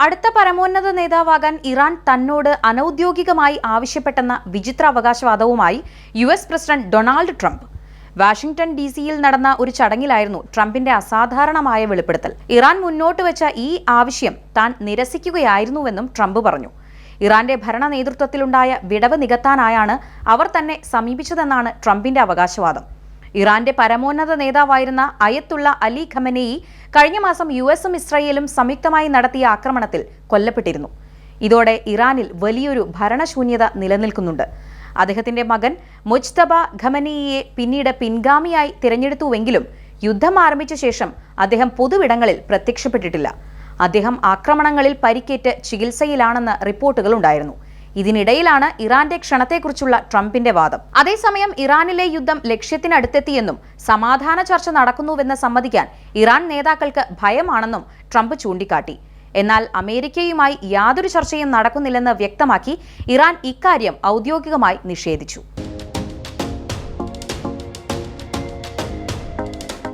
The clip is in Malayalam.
അടുത്ത പരമോന്നത നേതാവാകാൻ ഇറാൻ തന്നോട് അനൌദ്യോഗികമായി ആവശ്യപ്പെട്ടെന്ന വിചിത്ര അവകാശവാദവുമായി US president Donald Trump. Washington DC-യിൽ നടന്ന ഒരു ചടങ്ങിലായിരുന്നു ട്രംപിന്റെ അസാധാരണമായ വെളിപ്പെടുത്തൽ. ഇറാൻ മുന്നോട്ട് വെച്ച ഈ ആവശ്യം താൻ നിരസിക്കുകയായിരുന്നുവെന്നും ട്രംപ് പറഞ്ഞു. ഇറാന്റെ ഭരണ നേതൃത്വത്തിലുണ്ടായ വിടവ് നികത്താനായാണ് അവർ തന്നെ സമീപിച്ചതെന്നാണ് ട്രംപിന്റെ അവകാശവാദം. ഇറാന്റെ പരമോന്നത നേതാവായിരുന്ന അയത്തുള്ള അലി ഖമനേയി കഴിഞ്ഞ മാസം US-ഉം ഇസ്രായേലും സംയുക്തമായി നടത്തിയ ആക്രമണത്തിൽ കൊല്ലപ്പെട്ടിരുന്നു. ഇതോടെ ഇറാനിൽ വലിയൊരു ഭരണശൂന്യത നിലനിൽക്കുന്നുണ്ട്. അദ്ദേഹത്തിന്റെ മകൻ മുജ്തബ ഖമനേയിയെ പിന്നീട് പിൻഗാമിയായി തിരഞ്ഞെടുത്തുവെങ്കിലും യുദ്ധം ആരംഭിച്ച ശേഷം അദ്ദേഹം പൊതുവിടങ്ങളിൽ പ്രത്യക്ഷപ്പെട്ടിട്ടില്ല. അദ്ദേഹം ആക്രമണങ്ങളിൽ പരിക്കേറ്റ് ചികിത്സയിലാണെന്ന് റിപ്പോർട്ടുകളുണ്ടായിരുന്നു. ഇതിനിടയിലാണ് ഇറാന്റെ ക്ഷണത്തെക്കുറിച്ചുള്ള ട്രംപിന്റെ വാദം. അതേസമയം ഇറാനിലെ യുദ്ധം ലക്ഷ്യത്തിനടുത്തെത്തിയെന്നും സമാധാന ചർച്ച നടക്കുന്നുവെന്ന് സമ്മതിക്കാൻ ഇറാൻ നേതാക്കൾക്ക് ഭയമാണെന്നും ട്രംപ് ചൂണ്ടിക്കാട്ടി. എന്നാൽ അമേരിക്കയുമായി യാതൊരു ചർച്ചയും നടക്കുന്നില്ലെന്ന് വ്യക്തമാക്കി ഇറാൻ ഇക്കാര്യം ഔദ്യോഗികമായി നിഷേധിച്ചു.